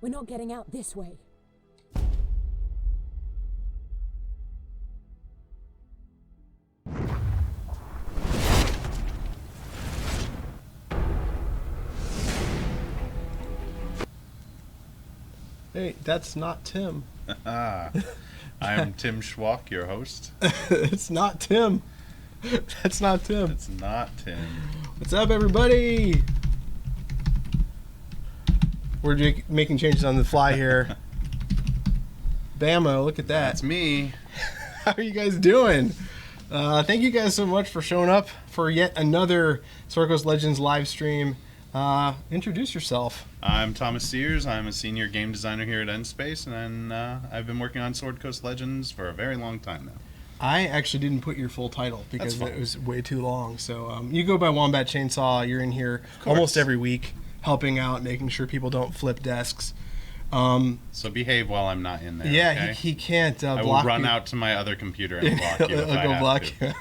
We're not getting out this way. Hey, that's not Tim. I'm Tim Schwalk, your host. It's not Tim. That's not Tim. It's not Tim. What's up, everybody? We're making changes on the fly here. Bammo, look at that. That's me. How are you guys doing? Thank you guys so much for showing up for yet another Sword Coast Legends live stream. Introduce yourself. I'm Thomas Sears. I'm a senior game designer here at Endspace, and I've been working on Sword Coast Legends for a very long time now. I actually didn't put your full title because it was way too long. So you go by Wombat Chainsaw. You're in here almost every week, helping out, making sure people don't flip desks. So behave while I'm not in there. Yeah, okay? he can't block. I will run you. out to my other computer and block you. If I'll I go have block to. you.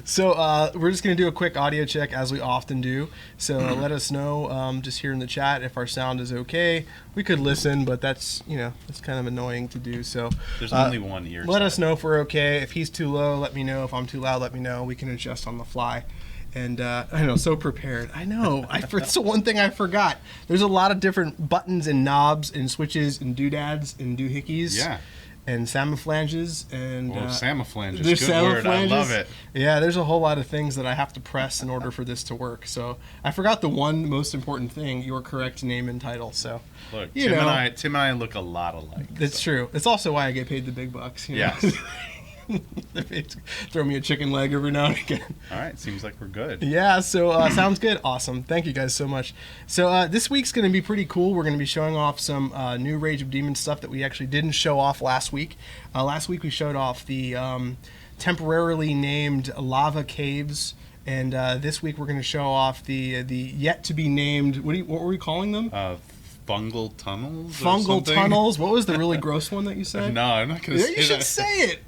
So we're just going to do a quick audio check as we often do. So let us know just here in the chat if our sound is okay. We could listen, but that's kind of annoying to do. So there's only one ear. Let us know if we're okay. If he's too low, let me know. If I'm too loud, let me know. We can adjust on the fly. And I know, so prepared. I know. It's the one thing I forgot. There's a lot of different buttons and knobs and switches and doodads and doohickeys. Yeah. And samophalanges and samophalanges. There's Good word. I love it. Yeah, there's a whole lot of things that I have to press in order for this to work. So I forgot the one most important thing: your correct name and title. So look, Tim and I look a lot alike. That's true. It's also why I get paid the big bucks. Yes. Throw me a chicken leg every now and again. All right, seems like we're good. Yeah, so sounds good. Awesome. Thank you guys so much. So this week's going to be pretty cool. We're going to be showing off some new Rage of Demons stuff that we actually didn't show off last week. Last week we showed off the temporarily named lava caves, and this week we're going to show off the yet to be named. What were we calling them? Fungal tunnels. Fungal tunnels. What was the really gross one that you said? No, I'm not going to say that. You should say it.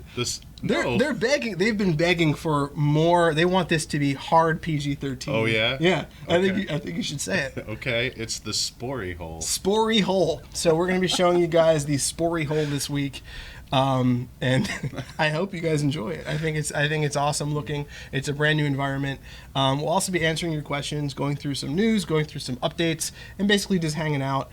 They're begging. They've been begging for more. They want this to be hard PG-13. Oh yeah. Yeah. Okay. I think you should say it. Okay, it's the spory hole. Spory hole. So we're going to be showing you guys the spory hole this week. And I hope you guys enjoy it. I think it's awesome looking. It's a brand new environment. We'll also be answering your questions, going through some news, going through some updates, and basically just hanging out.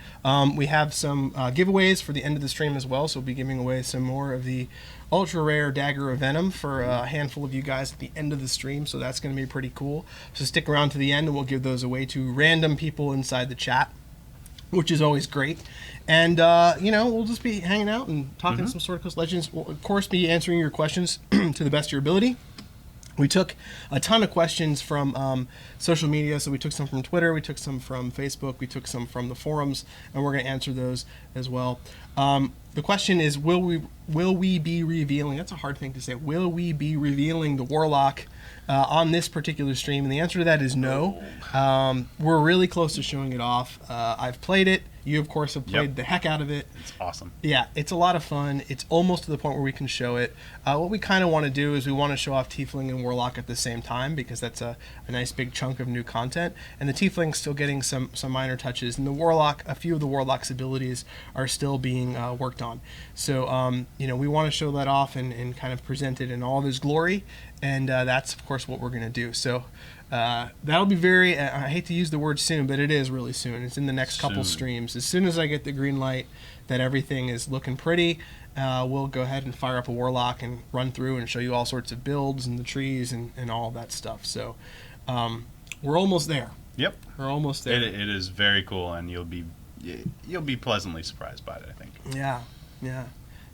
We have some giveaways for the end of the stream as well, so we'll be giving away some more of the ultra rare Dagger of Venom for a handful of you guys at the end of the stream, so that's going to be pretty cool. So stick around to the end and we'll give those away to random people inside the chat, which is always great. And, we'll just be hanging out and talking some Sword Coast Legends. We'll, of course, be answering your questions to the best of your ability. We took a ton of questions from social media. So we took some from Twitter, we took some from Facebook, we took some from the forums, and we're going to answer those as well. The question is, will we be revealing, that's a hard thing to say, will we be revealing the Warlock on this particular stream? And the answer to that is no. We're really close to showing it off. I've played it. You, of course, have played the heck out of it. It's awesome. Yeah, it's a lot of fun. It's almost to the point where we can show it. What we kind of want to do is we want to show off Tiefling and Warlock at the same time because that's a nice big chunk of new content. And the Tiefling's still getting some minor touches. And the Warlock, a few of the Warlock's abilities are still being worked on. So, we want to show that off and kind of present it in all of his glory. And that's, of course, what we're going to do. So that'll be very, I hate to use the word soon, but it is really soon. It's in the next couple streams. As soon as I get the green light that everything is looking pretty, we'll go ahead and fire up a Warlock and run through and show you all sorts of builds and the trees and all that stuff. So we're almost there. Yep. We're almost there. It is very cool, and you'll be pleasantly surprised by it, I think. Yeah.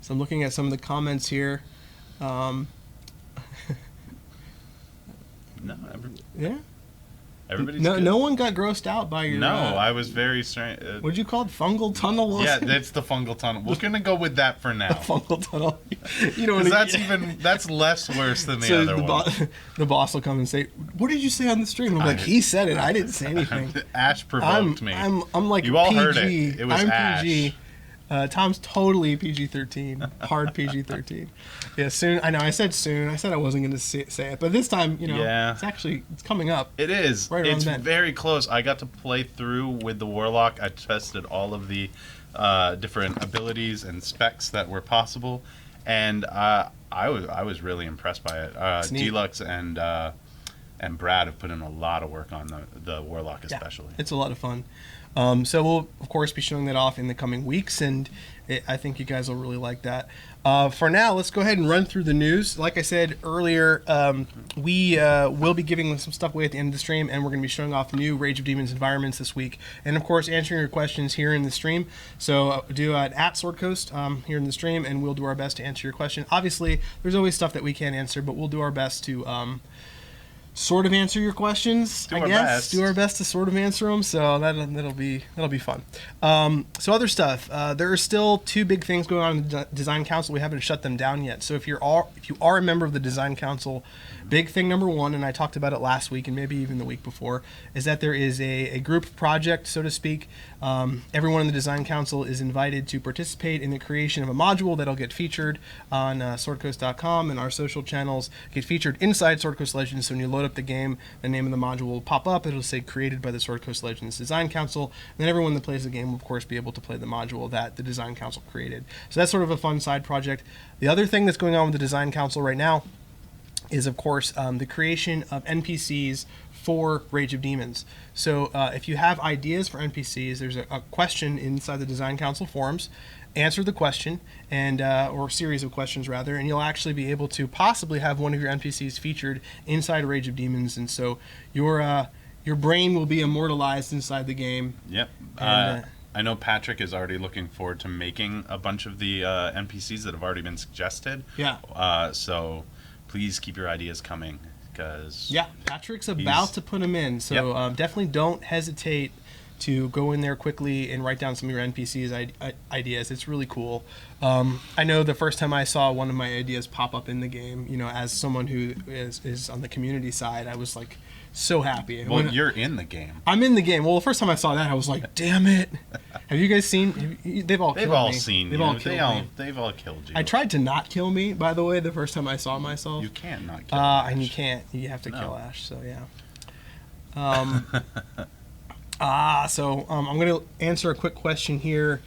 So I'm looking at some of the comments here. No, yeah. Everybody's no, good. no one got grossed out by your. No, I was very strange. What'd you call it? Fungal tunnel? Yeah, that's the fungal tunnel. We're gonna go with that for now. Fungal tunnel. You know, that's less worse than the other one. The boss will come and say, "What did you say on the stream?" I'm like, "He said it. I didn't say anything." Ash provoked me. I'm like you all PG. heard it. It was I'm Ash. PG. Tom's totally PG-13, hard PG-13. Yeah, soon. I know. I said soon. I said I wasn't going to say it, but this time, Yeah. it's coming up. It is. Right around It's then. very close. I got to play through with the Warlock. I tested all of the different abilities and specs that were possible, and I was really impressed by it. neat. Deluxe and Brad have put in a lot of work on the Warlock, especially. Yeah, it's a lot of fun. So we'll, of course, be showing that off in the coming weeks, and I think you guys will really like that. For now, let's go ahead and run through the news. Like I said earlier, we will be giving some stuff away at the end of the stream, and we're going to be showing off new Rage of Demons environments this week, and of course, answering your questions here in the stream. So do at Sword Coast here in the stream, and we'll do our best to answer your question. Obviously, there's always stuff that we can't answer, but we'll do our best to sort of answer your questions. Do our best to sort of answer them. So that'll be fun. So other stuff. There are still two big things going on in the Design Council. We haven't shut them down yet. So if you are a member of the Design Council, big thing number one, and I talked about it last week and maybe even the week before, is that there is a group project, so to speak. Everyone in the Design Council is invited to participate in the creation of a module that'll get featured on swordcoast.com, and our social channels get featured inside Sword Coast Legends. So when you load up the game, the name of the module will pop up. It'll say created by the Sword Coast Legends Design Council, and then everyone that plays the game will of course be able to play the module that the Design Council created. So that's sort of a fun side project. The other thing that's going on with the Design Council right now is, of course, the creation of NPCs for Rage of Demons. So if you have ideas for NPCs, there's a question inside the Design Council forums. Answer the question, and or series of questions rather, and you'll actually be able to possibly have one of your NPCs featured inside Rage of Demons, and so your brain will be immortalized inside the game. Yep. And, I know Patrick is already looking forward to making a bunch of the NPCs that have already been suggested. Yeah. So please keep your ideas coming, because yeah, Patrick's about to put them in. So definitely don't hesitate to go in there quickly and write down some of your NPCs ideas. It's really cool. I know the first time I saw one of my ideas pop up in the game, as someone who is on the community side, I was like so happy. Well, you're in the game. I'm in the game. Well, the first time I saw that, I was like, damn it. Have you guys seen? They've all killed me. They've all killed you. I tried to not kill me, by the way, the first time I saw myself. You can't not kill Ash. And you can't. You have to kill Ash, so yeah. So I'm going to answer a quick question here.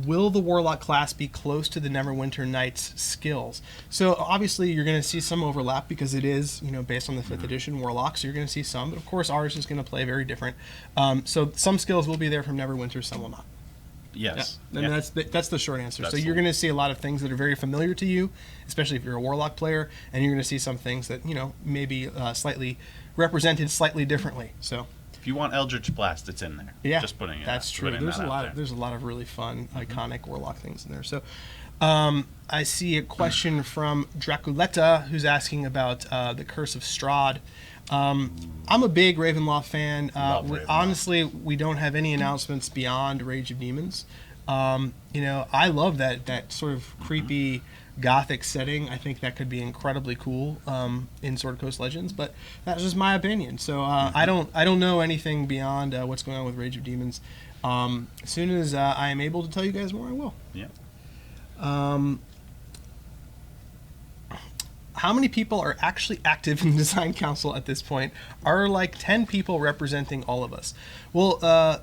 Will the Warlock class be close to the Neverwinter Nights skills? So obviously you're going to see some overlap because it is, based on the 5th edition Warlock, so you're going to see some, but of course ours is going to play very different. So some skills will be there from Neverwinter, some will not. Yes. Yeah. And that's the short answer. So you're going to see a lot of things that are very familiar to you, especially if you're a Warlock player, and you're going to see some things that, maybe slightly represented slightly differently. So if you want Eldritch Blast, it's in there. Yeah, just putting it. That's true. There's a lot of really fun, iconic Warlock things in there. So, I see a question from Draculetta who's asking about the Curse of Strahd. I'm a big Ravenloft fan. Ravenloft. Honestly, we don't have any announcements beyond Rage of Demons. I love that sort of creepy Gothic setting. I think that could be incredibly cool in Sword Coast Legends, but that's just my opinion. So I don't know anything beyond what's going on with Rage of Demons. As soon as I am able to tell you guys more, I will. Yeah. How many people are actually active in the Design Council at this point? Are like 10 people representing all of us? Well,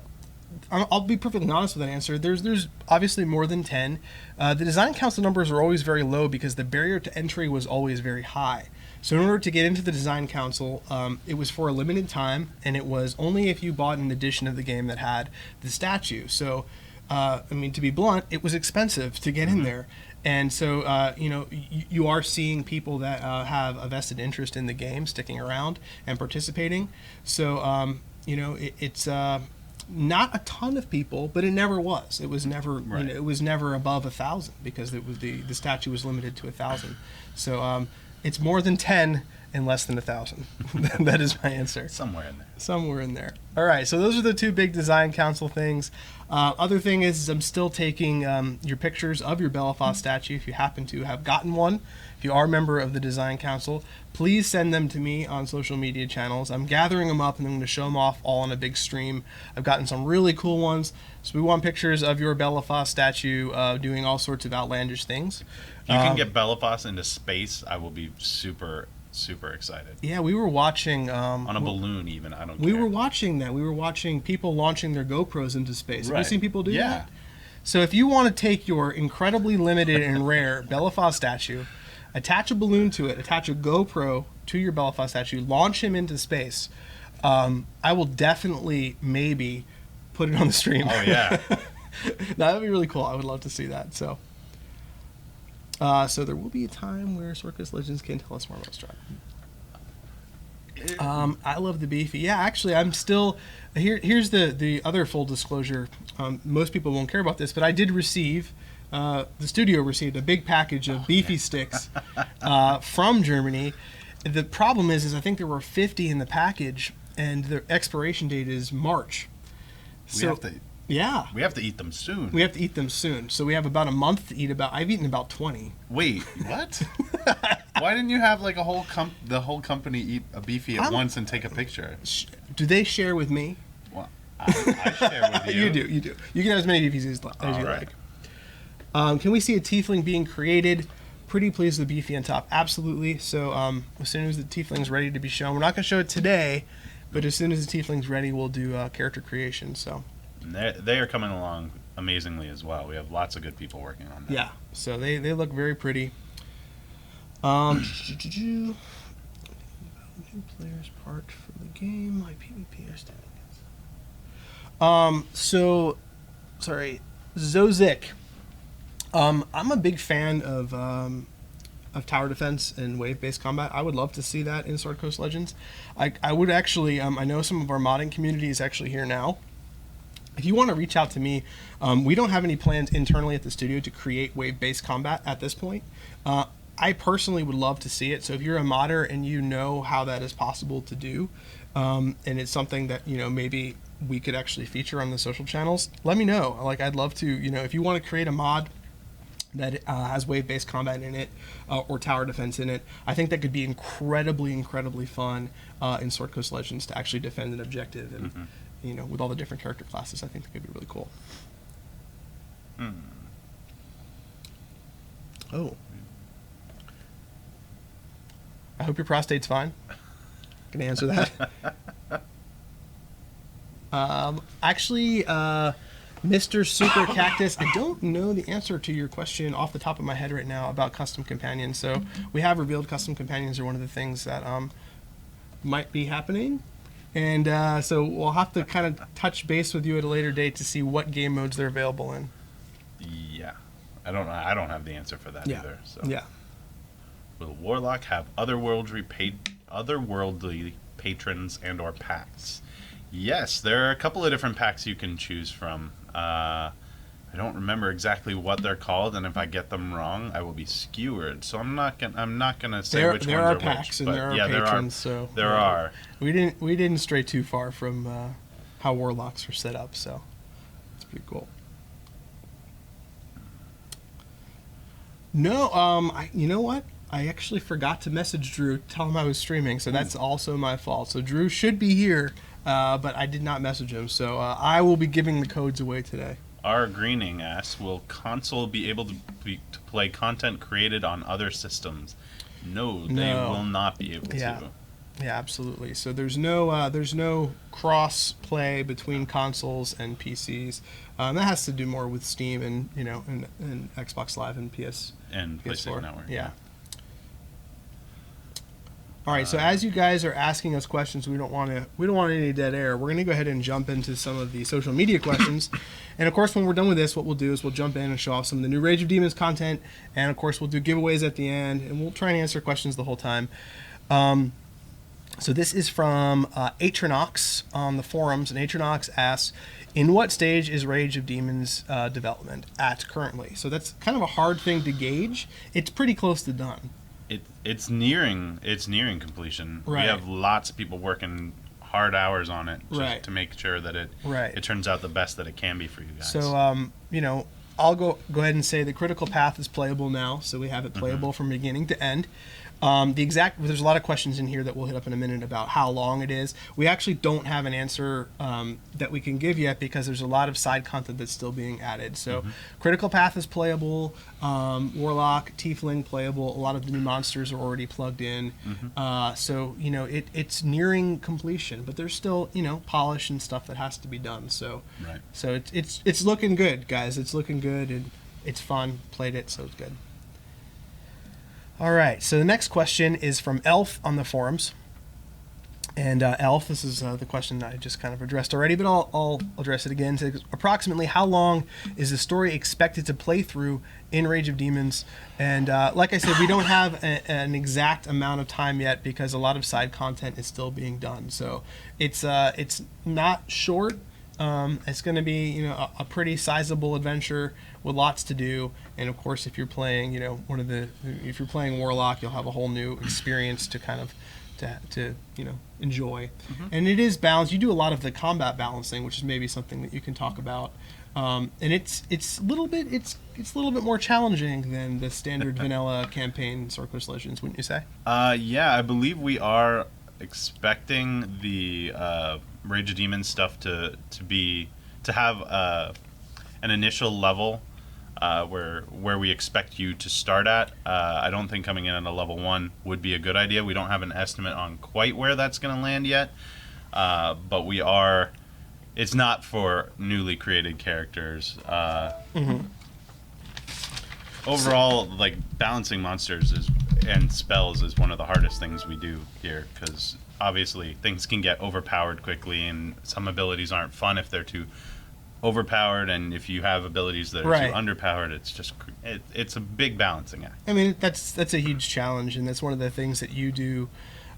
I'll be perfectly honest with that answer. There's obviously more than 10. The Design Council numbers are always very low because the barrier to entry was always very high. So in order to get into the Design Council, it was for a limited time, and it was only if you bought an edition of the game that had the statue. So, to be blunt, it was expensive to get in there. And so, you are seeing people that have a vested interest in the game sticking around and participating. So, it's not a ton of people, but it never was. It was never, it was never above 1,000 because it was the statue was limited to 1,000. So, it's more than 10, and less than 1,000. That is my answer. Somewhere in there. Somewhere in there. All right, so those are the two big design council things. Other thing is I'm still taking your pictures of your Bellefosse statue. If you happen to have gotten one, if you are a member of the design council, please send them to me on social media channels. I'm gathering them up and I'm going to show them off all on a big stream. I've gotten some really cool ones. So we want pictures of your Bellefosse statue doing all sorts of outlandish things. If you can get Bellefosse into space, I will be super excited. Yeah, we were watching on a balloon even. I don't care. We were watching that. We were watching people launching their GoPros into space. Have you seen people do that? So if you want to take your incredibly limited and rare Bellefosse statue, attach a balloon to it, attach a GoPro to your Bellefosse statue, launch him into space, I will definitely maybe put it on the stream. Oh yeah. That would be really cool. I would love to see that. So there will be a time where Circus Legends can tell us more about Stripe. I love the beefy. Yeah, actually, I'm still here's the other full disclosure. Most people won't care about this, but I did receive the studio received a big package of beefy sticks from Germany. The problem is I think there were 50 in the package, and the expiration date is March. We have to eat them soon. We have to eat them soon. So we have about a month to eat I've eaten about 20. Wait, what? Why didn't you have like the whole company eat a beefy at once and take a picture? Do they share with me? Well, I share with you. You do. You can have as many beefies as you like. Can we see a tiefling being created? Pretty pleased with the beefy on top. Absolutely. So as soon as the tiefling's ready to be shown, we're not going to show it today, but as soon as the tiefling's ready, we'll do character creation. So. And they are coming along amazingly as well. We have lots of good people working on that. Yeah, so they look very pretty. New players part for the game, like PvP are standing. Sorry, Zozik. I'm a big fan of tower defense and wave-based combat. I would love to see that in Sword Coast Legends. I would actually. I know some of our modding community is actually here now. If you want to reach out to me, we don't have any plans internally at the studio to create wave-based combat at this point. I personally would love to see it. So if you're a modder and you know how that is possible to do, and it's something that maybe we could actually feature on the social channels, let me know. Like I'd love to. If you want to create a mod that has wave-based combat in it or tower defense in it, I think that could be incredibly fun in Sword Coast Legends to actually defend an objective and. Mm-hmm. With all the different character classes, I think that could be really cool. Oh. I hope your prostate's fine. Can I answer that? Actually, Mr. Super Cactus, I don't know the answer to your question off the top of my head right now about custom companions. So we have revealed custom companions are one of the things that might be happening. And so we'll have to kind of touch base with you at a later date to see what game modes they're available in. Yeah. I don't have the answer for that either. So. Yeah. Will Warlock have otherworldly patrons and or packs? Yes, there are a couple of different packs you can choose from. I don't remember exactly what they're called, and if I get them wrong, I will be skewered. So I'm not gonna say which ones are packs which. And there are patrons, there are. We didn't stray too far from how warlocks are set up, so it's pretty cool. No, you know what? I actually forgot to message Drew, tell him I was streaming, so that's also my fault. So Drew should be here, but I did not message him, so I will be giving the codes away today. R. Greening asks, will console be able to play content created on other systems? No, they will not be able to. Yeah, absolutely. So there's no cross play between consoles and PCs. That has to do more with Steam and and Xbox Live and PS and PlayStation Network. Yeah. All right, so as you guys are asking us questions, we don't want any dead air. We're going to go ahead and jump into some of the social media questions. And of course, when we're done with this, what we'll do is we'll jump in and show off some of the new Rage of Demons content. And of course, we'll do giveaways at the end, and we'll try and answer questions the whole time. So this is from Atronox on the forums, and Atronox asks, in what stage is Rage of Demons development at currently? So that's kind of a hard thing to gauge. It's pretty close to done. it's nearing completion. Right. We have lots of people working hard hours on it just Right. to make sure that Right. it turns out the best that it can be for you guys. So, I'll go ahead and say the critical path is playable now, so we have it playable from beginning to end. There's a lot of questions in here that we'll hit up in a minute about how long it is. We actually don't have an answer that we can give yet because there's a lot of side content that's still being added. So critical path is playable, warlock, tiefling playable. A lot of the new monsters are already plugged in. So it's nearing completion, but there's still polish and stuff that has to be done. So Right. so it's looking good, guys. It's looking good and it's fun. Played it, so it's good. All right, so the next question is from Elf on the forums. And Elf, this is the question that I just kind of addressed already, but I'll address it again. So approximately how long is the story expected to play through in Rage of Demons? And like I said, we don't have an exact amount of time yet because a lot of side content is still being done. So it's not short. It's going to be a pretty sizable adventure with lots to do, and of course if you're playing if you're playing Warlock, you'll have a whole new experience to kind of to enjoy. And it is balanced. You do a lot of the combat balancing, which is maybe something that you can talk about. And it's a little bit more challenging than the standard vanilla campaign Sorcerer's Legends, wouldn't you say? Yeah, I believe we are expecting the Rage of Demons stuff to have an initial level where we expect you to start at. I don't think coming in at a level 1 would be a good idea. We don't have an estimate on quite where that's going to land yet, but we are. It's not for newly created characters. Overall, like balancing monsters and spells is one of the hardest things we do here because obviously things can get overpowered quickly, and some abilities aren't fun if they're too overpowered, and if you have abilities that are too underpowered, it's just it's a big balancing act. I mean, that's a huge challenge, and that's one of the things that you do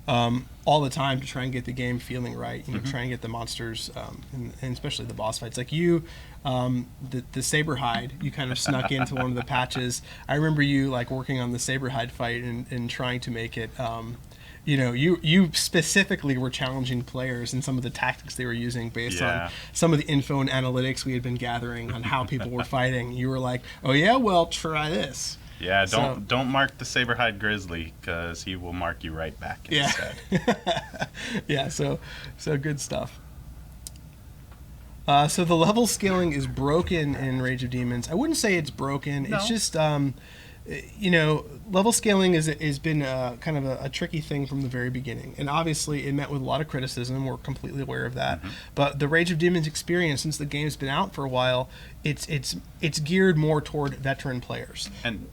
all the time to try and get the game feeling right. Try and get the monsters, and especially the boss fights. Like you, the Saberhide, you kind of snuck into one of the patches. I remember you like working on the Saberhide fight and trying to make it. You specifically were challenging players in some of the tactics they were using based on some of the info and analytics we had been gathering on how people were fighting. You were like, "Oh yeah, well try this." Yeah, don't mark the Saberhide Grizzly because he will mark you right back instead. Yeah, so good stuff. So the level scaling is broken in Rage of Demons. I wouldn't say it's broken. No. It's just level scaling has been kind of a tricky thing from the very beginning, and obviously it met with a lot of criticism. We're completely aware of that. But the Rage of Demons experience, since the game's been out for a while, it's geared more toward veteran players. And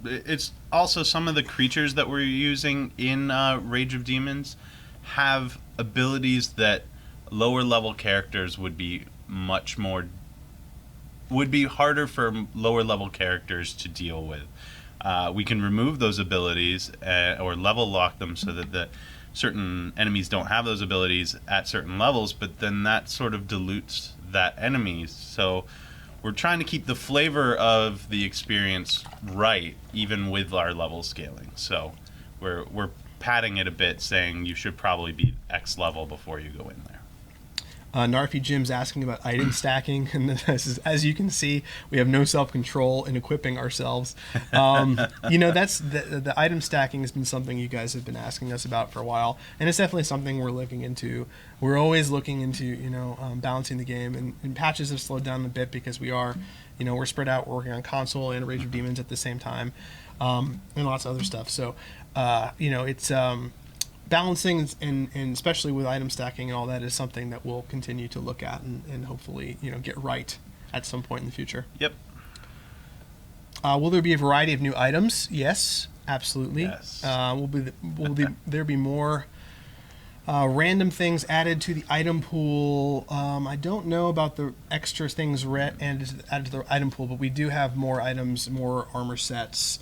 it's also some of the creatures that we're using in Rage of Demons have abilities that lower level characters would be harder for lower level characters to deal with. We can remove those abilities or level lock them so that the certain enemies don't have those abilities at certain levels, but then that sort of dilutes that enemy. So we're trying to keep the flavor of the experience right, even with our level scaling. So we're padding it a bit, saying you should probably be X level before you go in there. Narfi Jim's asking about item stacking, and this is, as you can see, we have no self-control in equipping ourselves. That's the item stacking has been something you guys have been asking us about for a while, and it's definitely something we're looking into. We're always looking into balancing the game, and patches have slowed down a bit because we're spread out. We're working on console and Rage of Demons at the same time, and lots of other stuff. So it's balancing and especially with item stacking and all that is something that we'll continue to look at and hopefully get right at some point in the future. Yep. Will there be a variety of new items? Yes, absolutely. Yes. Will there be more random things added to the item pool? I don't know about the extra things added to the item pool, but we do have more items, more armor sets.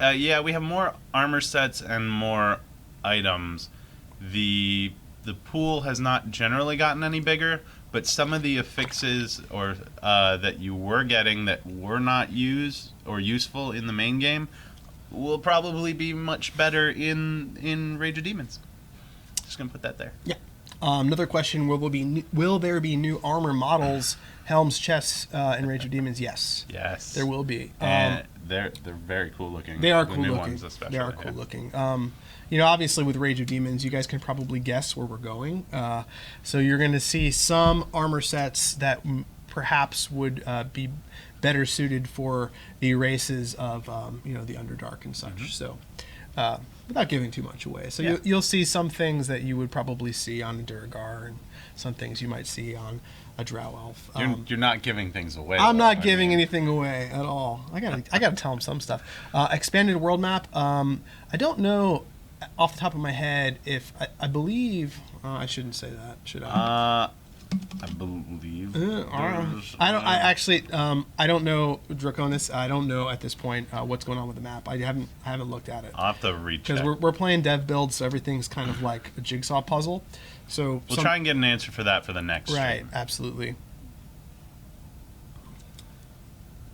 Yeah, we have more armor sets and more items. The pool has not generally gotten any bigger, but some of the affixes or that you were getting that were not used or useful in the main game will probably be much better in Rage of Demons. Just gonna put that there. Yeah. Another question: will there be new armor models, helms, chests in Rage of Demons? Yes. Yes. There will be. And they're very cool looking. They are the cool new looking. Ones especially, They are cool looking. Obviously with Rage of Demons, you guys can probably guess where we're going. So you're going to see some armor sets that perhaps would be better suited for the races of the Underdark and such. Mm-hmm. So without giving too much away, so you'll see some things that you would probably see on a Durgar, and some things you might see on a Drow Elf. You're not giving things away. I'm not giving anything away at all. I gotta tell them some stuff. Expanded world map. I don't know off the top of my head if I believe I shouldn't say that, should I? I believe. I don't know Draconis. I don't know at this point what's going on with the map. I haven't looked at it. I'll have to recheck. Because we're playing dev build, so everything's kind of like a jigsaw puzzle. So we'll try and get an answer for that for the next right, stream. Absolutely.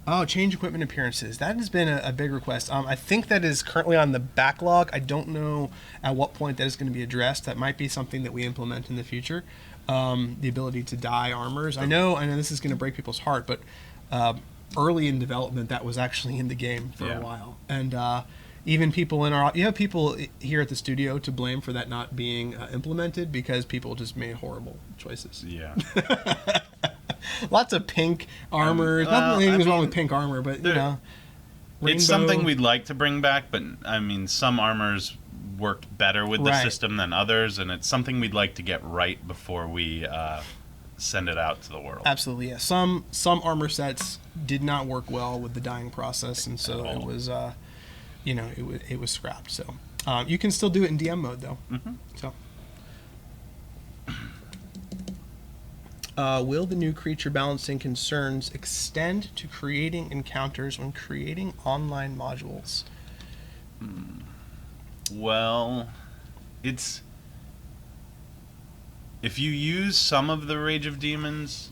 Oh, change equipment appearances. That has been a big request. I think that is currently on the backlog. I don't know at what point that is going to be addressed. That might be something that we implement in the future. The ability to dye armors. I know this is going to break people's heart, but early in development, that was actually in the game for a while. And even people you have people here at the studio to blame for that not being implemented because people just made horrible choices. Yeah. Lots of pink armors. Nothing's wrong with pink armor, but rainbow. It's something we'd like to bring back, but I mean, some armors worked better with the system than others, and it's something we'd like to get right before we send it out to the world. Absolutely, yeah. Some armor sets did not work well with the dyeing process, and so it was, it was scrapped. So you can still do it in DM mode, though. Mm-hmm. So. Will the new creature balancing concerns extend to creating encounters when creating online modules? Well, if you use some of the Rage of Demons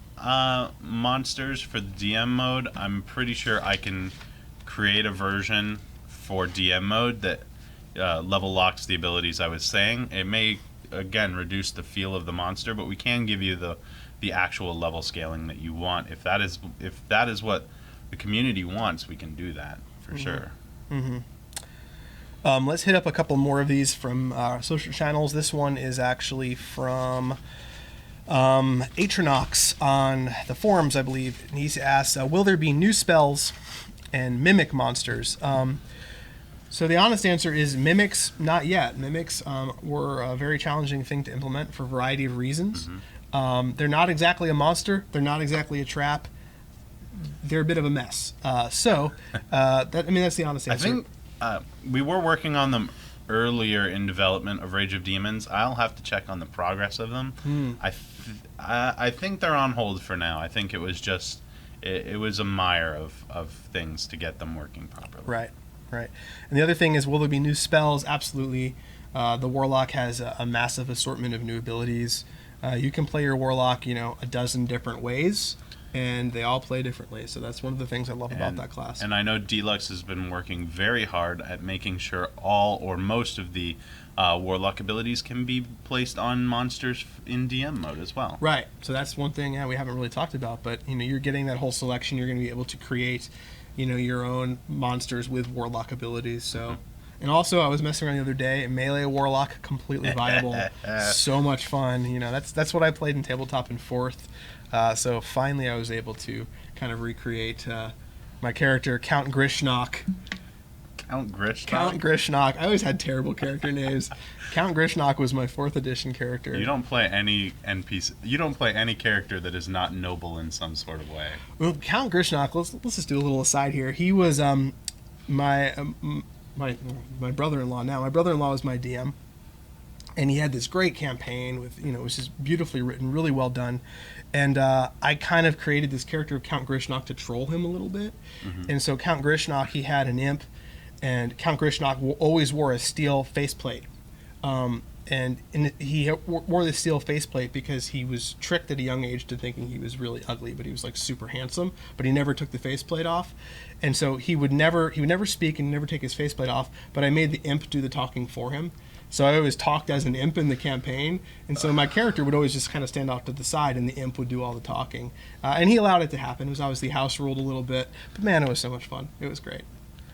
monsters for the DM mode, I'm pretty sure I can create a version for DM mode that level locks the abilities I was saying. It may, again, reduce the feel of the monster, but we can give you the actual level scaling that you want. If that is what the community wants, we can do that for sure. Mm-hmm. Let's hit up a couple more of these from social channels. This one is actually from Atronox on the forums, I believe. And he's asked, will there be new spells and mimic monsters? So the honest answer is mimics, not yet. Mimics were a very challenging thing to implement for a variety of reasons. Mm-hmm. They're not exactly a monster. They're not exactly a trap. They're a bit of a mess. That's the honest answer. I think we were working on them earlier in development of Rage of Demons. I'll have to check on the progress of them. I think they're on hold for now. I think it was just it was a mire of things to get them working properly. Right. And the other thing is, will there be new spells? Absolutely. The Warlock has a massive assortment of new abilities. You can play your Warlock, a dozen different ways, and they all play differently. So that's one of the things I love about that class. And I know Deluxe has been working very hard at making sure all or most of the Warlock abilities can be placed on monsters in DM mode as well. Right. So that's one thing we haven't really talked about, but you're getting that whole selection. You're going to be able to create, your own monsters with Warlock abilities. So. Mm-hmm. And also, I was messing around the other day. Melee Warlock, completely viable, so much fun. That's what I played in tabletop in 4th. So finally, I was able to kind of recreate my character, Count Grishnock. Count Grishnock? Count Grishnock. I always had terrible character names. Count Grishnock was my 4th edition character. You don't play any NPC. You don't play any character that is not noble in some sort of way. Well, Count Grishnock. Let's just do a little aside here. He was my brother-in-law now. My brother-in-law was my DM, and he had this great campaign with, it was just beautifully written, really well done. And I kind of created this character of Count Grishnock to troll him a little bit. Mm-hmm. And so Count Grishnock, he had an imp, and Count Grishnock always wore a steel faceplate. he wore the steel faceplate because he was tricked at a young age to thinking he was really ugly, but he was like super handsome. But he never took the faceplate off, and so he would never speak and never take his faceplate off. But I made the imp do the talking for him. So I always talked as an imp in the campaign, and so my character would always just kind of stand off to the side, and the imp would do all the talking. And he allowed it to happen. It was obviously house ruled a little bit, but man, it was so much fun. It was great.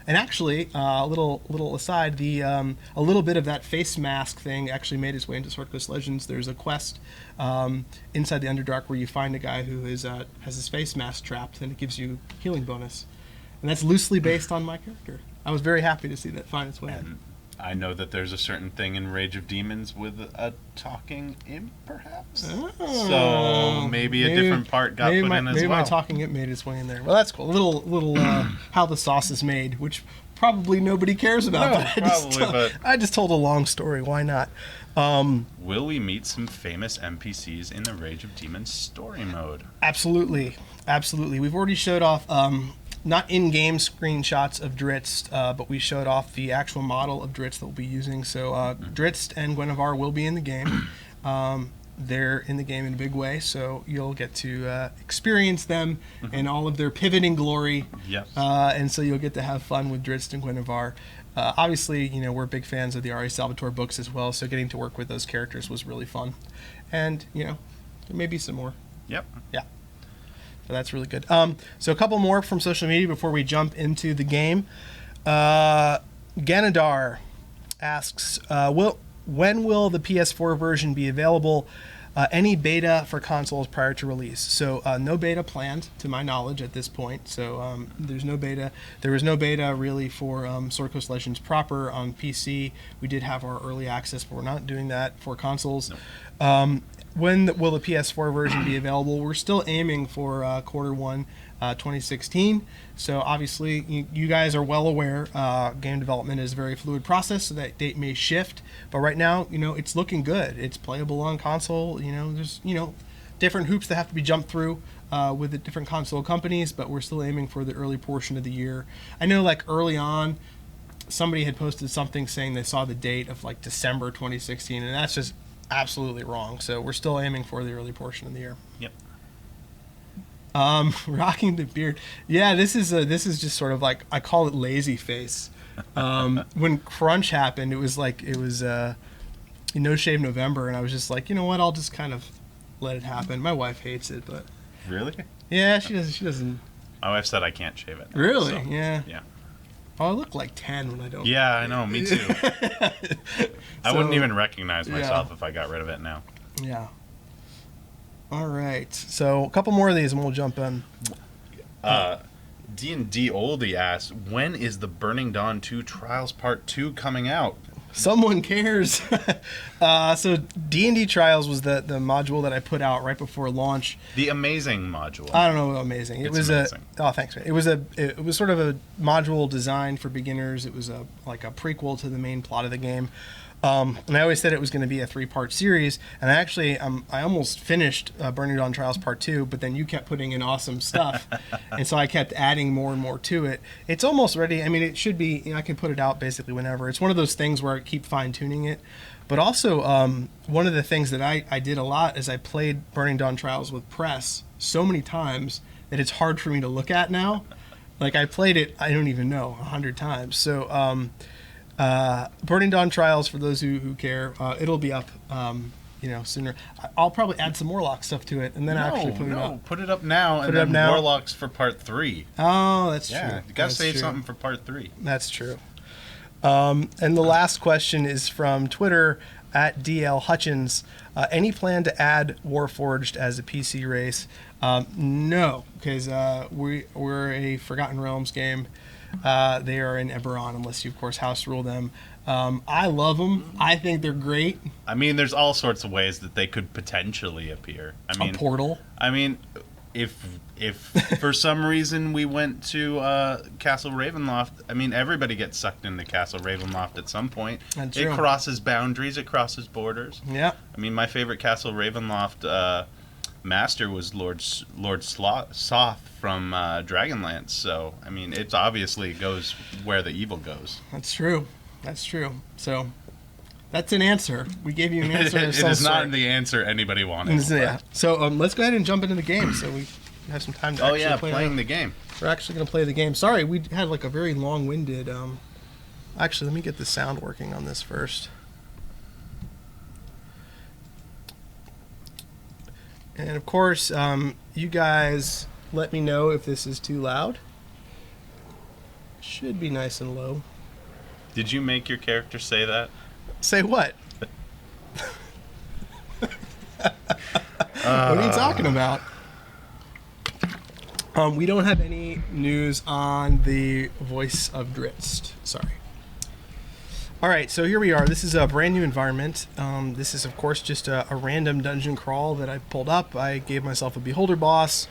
And actually, a little aside, a little bit of that face mask thing actually made its way into Sword Coast Legends. There's a quest inside the Underdark where you find a guy who has his face mask trapped, and it gives you healing bonus. And that's loosely based on my character. I was very happy to see that find its way in. I know that there's a certain thing in Rage of Demons with a talking imp, perhaps. Oh, so maybe a different part got put in as well. Maybe my talking imp made its way in there. Well, that's cool. A little how the sauce is made, which probably nobody cares about. No, I just told a long story. Why not? Will we meet some famous NPCs in the Rage of Demons story mode? Absolutely. We've already showed off. Not in-game screenshots of Dritz, but we showed off the actual model of Dritz that we'll be using. So Dritz and Guinevere will be in the game. They're in the game in a big way, so you'll get to experience them in all of their pivoting glory. Yes. And so you'll get to have fun with Dritz and Guinevere. Obviously, we're big fans of the R.A. Salvatore books as well, so getting to work with those characters was really fun. And, there may be some more. Yep. Yeah. So that's really good. So a couple more from social media before we jump into the game. Ganadar asks, when will the PS4 version be available? Any beta for consoles prior to release? So no beta planned, to my knowledge, at this point. So there's no beta. There was no beta really for Sword Coast Legends proper on PC. We did have our early access, but we're not doing that for consoles. No. When will the PS4 version be available? We're still aiming for Q1 2016. So obviously, you guys are well aware game development is a very fluid process, so that date may shift. But right now, it's looking good. It's playable on console. There's different hoops that have to be jumped through with the different console companies, but we're still aiming for the early portion of the year. I know, like early on, somebody had posted something saying they saw the date of like December 2016, and that's just absolutely wrong. So we're still aiming for the early portion of the year. Yep. Rocking the beard. Yeah, this is just sort of like, I call it lazy face. When Crunch happened, it was No Shave November, and I was just like, you know what? I'll just kind of let it happen. My wife hates it, but really, yeah, she doesn't. My wife said I can't shave it. Really? So, yeah. Yeah. Oh, I look like 10 when I don't. Yeah, I know. Me too. I wouldn't even recognize myself if I got rid of it now. Yeah. All right. So a couple more of these and we'll jump in. D&D Oldie asks, when is the Burning Dawn 2 Trials Part 2 coming out? Someone cares. So D&D Trials was the module that I put out right before launch. The amazing module. I don't know, amazing. It's amazing. Thanks, man. It was sort of a module designed for beginners. It was like a prequel to the main plot of the game. And I always said it was going to be a 3-part series, and I almost finished Burning Dawn Trials Part 2, but then you kept putting in awesome stuff, and so I kept adding more and more to it. It's almost ready. I mean, it should be, I can put it out basically whenever. It's one of those things where I keep fine-tuning it, but also one of the things that I did a lot is I played Burning Dawn Trials with press so many times that it's hard for me to look at now. Like, I played it, I don't even know, 100 times. So, Burning Dawn Trials, for those who care, it'll be up, sooner. I'll probably add some Warlock stuff to it, and then actually put it up. Put it up now, and then Warlocks for Part 3. Oh, that's true. Yeah, you gotta save something for Part 3. That's true. And the last question is from Twitter, at DL Hutchins. Any plan to add Warforged as a PC race? No, because we're a Forgotten Realms game. They are in Eberron, unless you, of course, house rule them. I love them. I think they're great. I mean, there's all sorts of ways that they could potentially appear. I mean, a portal. I mean, if for some reason we went to Castle Ravenloft, I mean, everybody gets sucked into Castle Ravenloft at some point. That's it true. Crosses boundaries. It crosses borders. Yeah. I mean, my favorite Castle Ravenloft master was Lord Soth from Dragonlance. So, I mean, it obviously goes where the evil goes. That's true. So, That's an answer. We gave you an answer. It of some is not sort. the answer anybody wanted. Yeah. So let's go ahead and jump into the game so we have some time to actually play. Playing the game. We're actually going to play the game. Sorry, we had like a very long-winded... Actually, let me get the sound working on this first. And of course, you guys let me know if this is too loud. Should be nice and low. Did you make your character say that? Say what? What are you talking about? We don't have any news on the voice of Dritz. Sorry. All right, so here we are. This is a brand new environment. This is, of course, just a random dungeon crawl that I pulled up. I gave myself a beholder boss.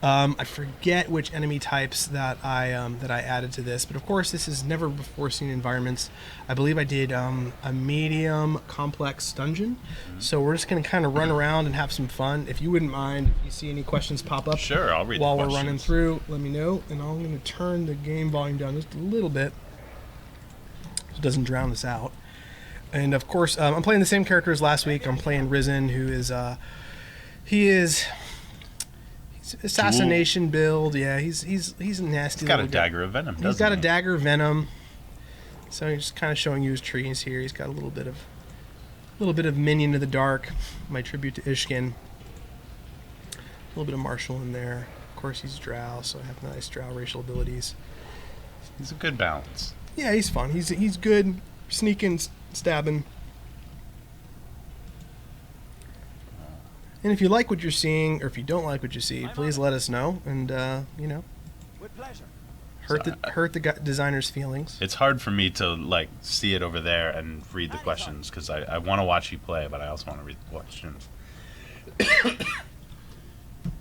I forget which enemy types that I added to this, but of course, this is never before seen environments. I believe I did a medium complex dungeon. So we're just gonna kind of run around and have some fun. If you wouldn't mind, if you see any questions pop up, sure, I'll read while the we're questions. running through. Let me know, and I'm gonna turn the game volume down just a little bit. It doesn't drown us out. And of course, I'm playing the same character as last week. I'm playing Risen, who is he's assassination build. Yeah, he's a nasty. He's got a little guy. dagger of venom. He's got a dagger of venom. So he's just kind of showing you his trees here. He's got a little bit of minion of the dark. My tribute to Ishkin. A little bit of martial in there. Of course, he's drow, so I have nice drow racial abilities. He's a good balance. Yeah, he's fun. He's good, sneaking, stabbing. And if you like what you're seeing, or if you don't like what you see, please let us know, and With pleasure. hurt the designer's feelings. It's hard for me to like see it over there and read the questions because I want to watch you play, but I also want to read the questions.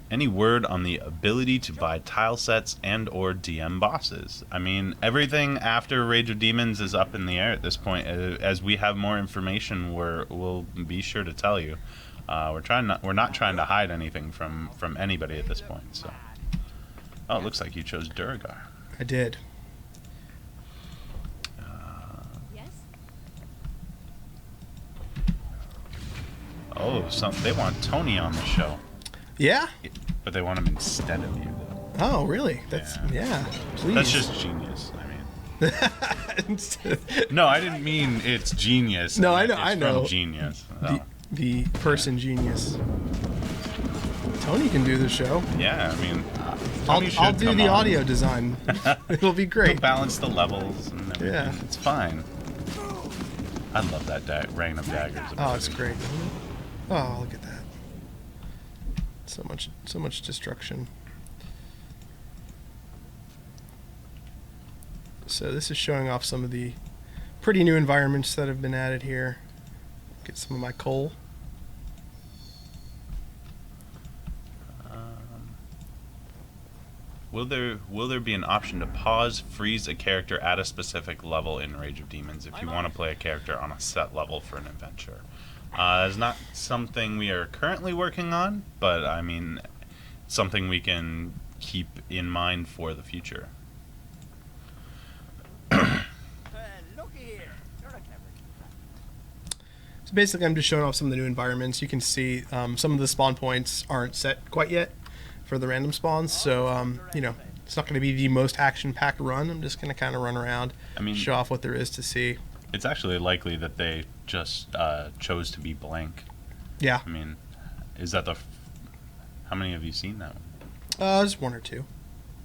Any word on the ability to buy tile sets and or DM bosses? I mean, everything after Rage of Demons is up in the air at this point. As we have more information, we'll be sure to tell you. We're not trying to hide anything from anybody at this point. So, oh, it looks like you chose Durgar. I did. Yes? Oh, they want Tony on the show, Yeah? but they want him instead of you, though. Oh, really? That's yeah. Please. That's just genius. I mean, no, I didn't mean it's genius. No, It's I know. From genius. Oh. the person genius. Tony can do the show. Yeah, I mean, I'll Tony should do come the on. audio design. It'll be He'll great. balance the levels and everything. Yeah. It's fine. I love that rain of daggers. Oh, it's great. Oh, look at that. So much destruction. So this is showing off some of the pretty new environments that have been added here. Get some of my coal. Will there be an option to pause, freeze a character at a specific level in Rage of Demons if you want to play a character on a set level for an adventure? It's not something we are currently working on, but I mean, something we can keep in mind for the future. Looky here. You're a clever. So basically, I'm just showing off some of the new environments. You can see some of the spawn points aren't set quite yet for the random spawns, so it's not going to be the most action-packed run. I'm just going to kind of run around, show off what there is to see. It's actually likely that they just chose to be blank. Yeah. I mean, is that how many have you seen that one? Just one or two.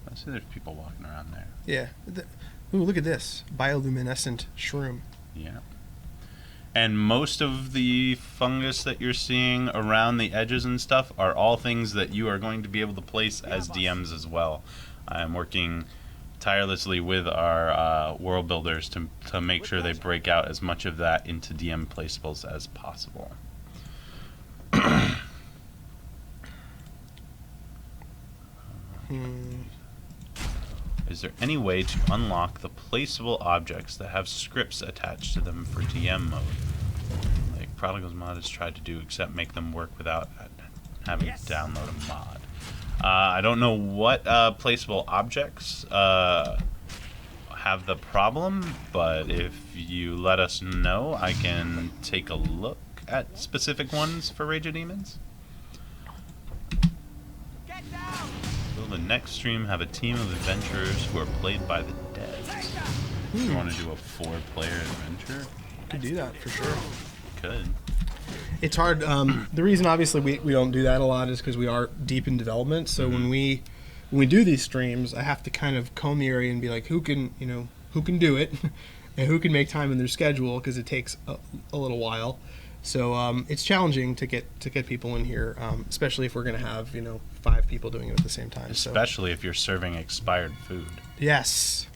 I see there's people walking around there. Yeah. Ooh, look at this bioluminescent shroom. Yeah. And most of the fungus that you're seeing around the edges and stuff are all things that you are going to be able to place as DMs as well. I'm working tirelessly with our world builders to make sure they break out as much of that into DM placeables as possible. Is there any way to unlock the placeable objects that have scripts attached to them for DM mode? Like Prodigal's mod has tried to do, except make them work without having to download a mod. I don't know what placeable objects have the problem, but if you let us know, I can take a look at specific ones for Rage of Demons. Get down! Will the next stream have a team of adventurers who are played by the dead? You want to do a 4-player adventure? Could do that for sure. Could. It's hard. The reason, obviously, we don't do that a lot is because we are deep in development. So when we do these streams, I have to kind of comb the area and be like, who can do it, and who can make time in their schedule, because it takes a little while. So it's challenging to get people in here, especially if we're going to have 5 people doing it at the same time. Especially if you're serving expired food. Yes,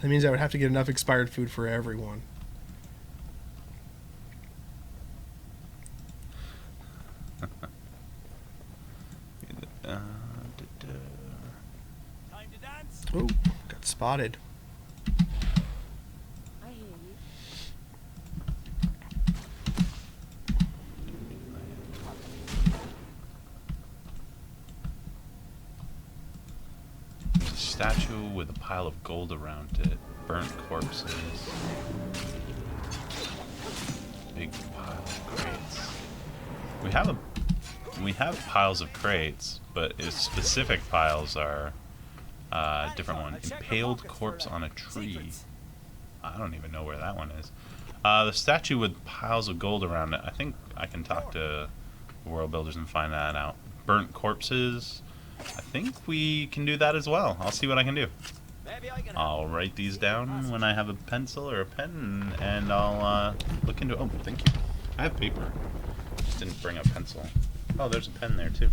that means I would have to get enough expired food for everyone. Time to dance. Oh, got spotted. I hear you. There's a statue with a pile of gold around it, burnt corpses, big pile of crates. We have piles of crates, but specific piles are different one. Impaled corpse on a tree. I don't even know where that one is. The statue with piles of gold around it. I think I can talk to the world builders and find that out. Burnt corpses. I think we can do that as well. I'll see what I can do. Maybe I can. I'll write these down when I have a pencil or a pen, and I'll look into. Oh, thank you. I have paper. Just didn't bring a pencil. Oh, there's a pen there too.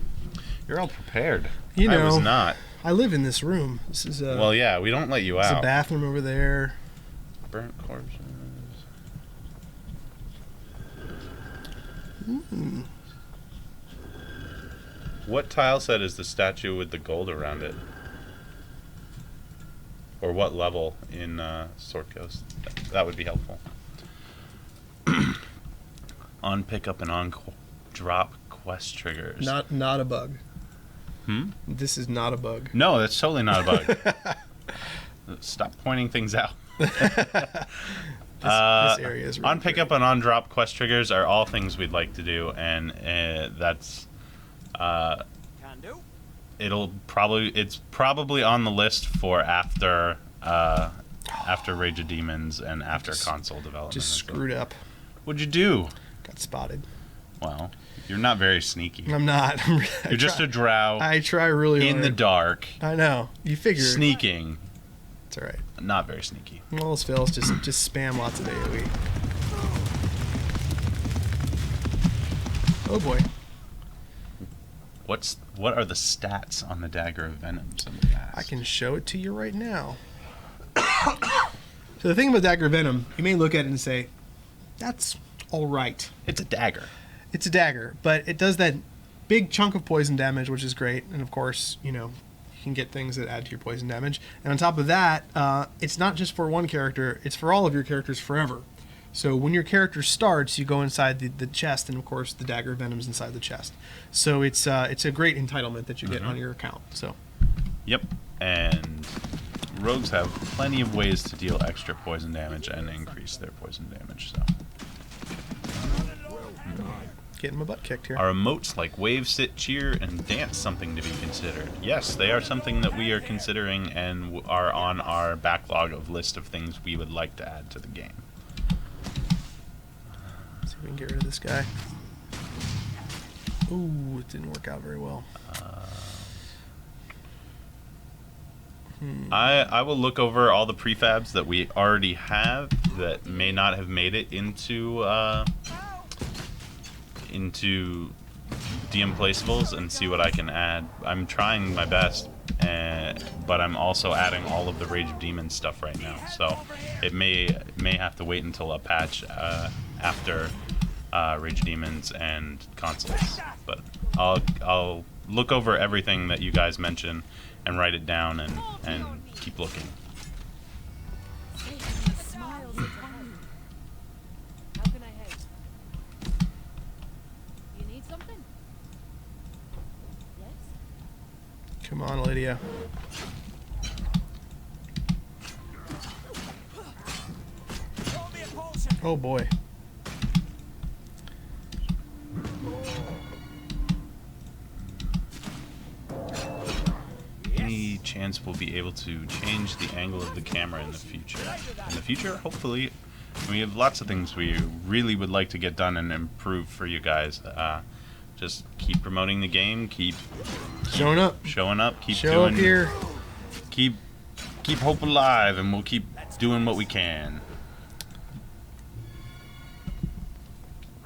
You're all prepared. I was not. I live in this room. This is a. Well, yeah, we don't let you There's out. a bathroom over there. Burnt corpses. Mm. What tile set is the statue with the gold around it? Or what level in Sword Coast? That would be helpful. On pickup and on drop quest triggers. Not a bug. Hmm? This is not a bug. No, that's totally not a bug. Stop pointing things out. This area is really on pickup and on drop quest triggers are all things we'd like to do, and that's Can do. it's probably on the list for after Rage of Demons and after console development. Just screwed up. What'd you do? Got spotted. Well, you're not very sneaky. I'm not. You're just a drow I try really in hard. the dark, I know. You figure. sneaking. It's all right. Not very sneaky. Well, let's fail. Just spam lots of AoE. Oh boy. What are the stats on the Dagger of Venom? Somebody asked. I can show it to you right now. So the thing about Dagger of Venom, you may look at it and say, that's all right. It's a dagger. It's a dagger, but it does that big chunk of poison damage, which is great. And of course, you can get things that add to your poison damage. And on top of that, it's not just for one character, it's for all of your characters forever. So when your character starts, you go inside the chest, and of course the Dagger of Venom's inside the chest. So it's a great entitlement that you get on your account. So. Yep, and rogues have plenty of ways to deal extra poison damage and increase their poison damage. So. Getting my butt kicked here. Are emotes like wave, sit, cheer, and dance something to be considered? Yes, they are something that we are considering and are on our backlog of list of things we would like to add to the game. See if we can get rid of this guy. Ooh, it didn't work out very well. I will look over all the prefabs that we already have that may not have made it into DM placeables and see what I can add. I'm trying my best, but I'm also adding all of the Rage of Demons stuff right now, so it may have to wait until a patch after Rage of Demons and consoles. But I'll look over everything that you guys mention and write it down and keep looking. Smiles at home. How can I help? You need something? Yes? Come on, Lydia. Oh boy. Any chance we'll be able to change the angle of the camera in the future? In the future, hopefully. We have lots of things we really would like to get done and improve for you guys. Just keep promoting the game, keep Showing up. keep Show doing, up here. keep hope alive, and we'll keep doing what we can.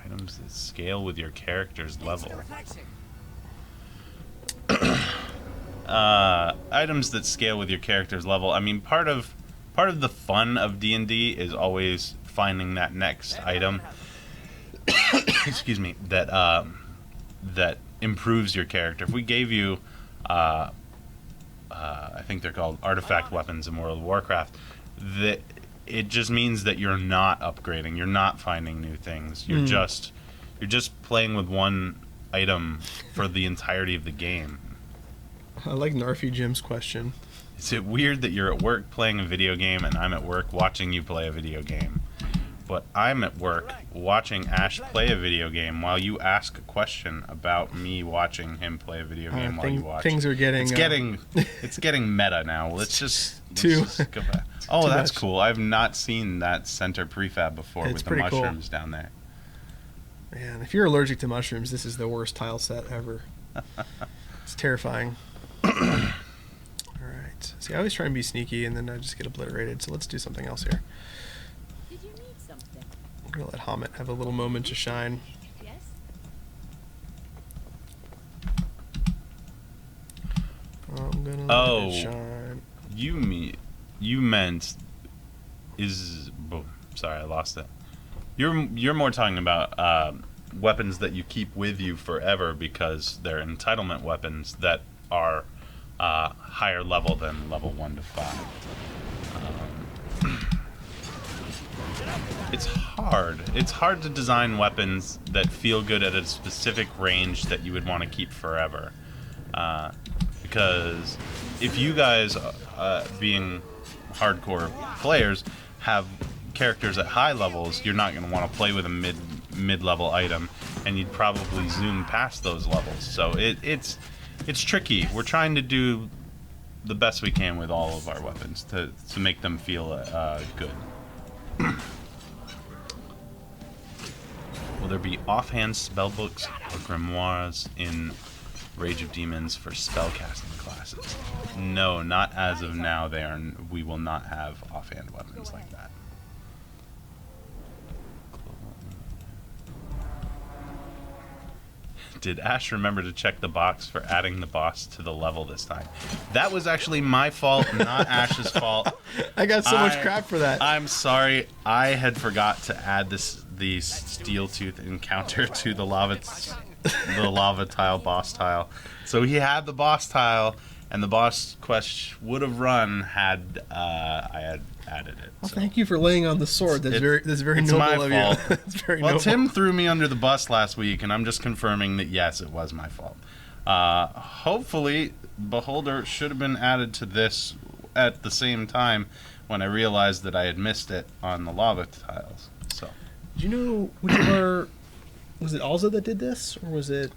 Items that scale with your character's level. Items that scale with your character's level. I mean, part of the fun of D&D is always finding that next item. Excuse me. That improves your character. If we gave you, I think they're called artifact weapons in World of Warcraft, that it just means that you're not upgrading. You're not finding new things. You're just playing with one item for the entirety of the game. I like Narfi Jim's question. Is it weird that you're at work playing a video game and I'm at work watching you play a video game? But I'm at work watching Ash play a video game while you ask a question about me watching him play a video game while you watch. Things are getting... It's getting meta now. Let's just go back. Oh, too that's much. cool. I've not seen that center prefab before It's with the pretty cool. mushrooms down there. Man, if you're allergic to mushrooms, this is the worst tile set ever. It's terrifying. Alright. See, I always try and be sneaky, and then I just get obliterated, so let's do something else here. Did you need something? I'm going to let Hamet have a little moment to shine. Yes? I'm going to let Oh. it shine. You meant sorry, I lost it. You're more talking about weapons that you keep with you forever because they're entitlement weapons that are higher level than level 1 to 5. It's hard. It's hard to design weapons that feel good at a specific range that you would want to keep forever. Because if you guys, being hardcore players, have characters at high levels, you're not going to want to play with a mid-level item, and you'd probably zoom past those levels. So it's tricky. We're trying to do the best we can with all of our weapons to make them feel good. Will there be offhand spellbooks or grimoires in Rage of Demons for spellcasting classes? No, not as of now. We will not have offhand weapons like that. Did Ash remember to check the box for adding the boss to the level this time? That was actually my fault, not Ash's fault. I got so much crap for that. I'm sorry. I had forgot to add the steel tooth encounter to the lava tile boss tile. So he had the boss tile, and the boss quest would have run had I had added it. Well, So thank you for laying on the sword. That's very it's noble my of fault. you. That's very Well, noble. Tim threw me under the bus last week, and I'm just confirming that yes, it was my fault. Hopefully, Beholder should have been added to this at the same time when I realized that I had missed it on the lava tiles. So Do you know which of our... Was it Alza that did this, or was it...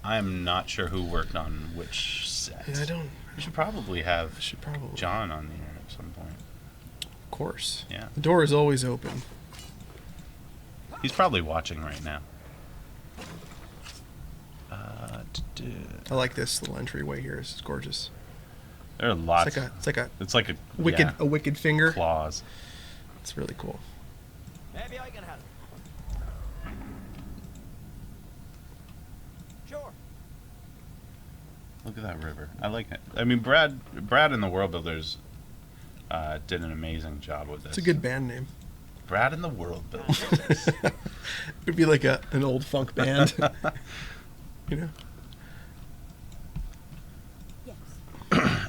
I'm not sure who worked on which set. Yeah, I don't... We should probably have should probably... John on the air at some point. Of course. Yeah. The door is always open. He's probably watching right now. I like this little entryway here. This is gorgeous. There are lots. It's like a It's like a wicked finger. claws. It's really cool. Maybe I can help. Sure. Look at that river. I like it. I mean, Brad and the World Builders did an amazing job with this. It's a good band name. Brad and the World Builders. It'd be like an old funk band. You know? Yes.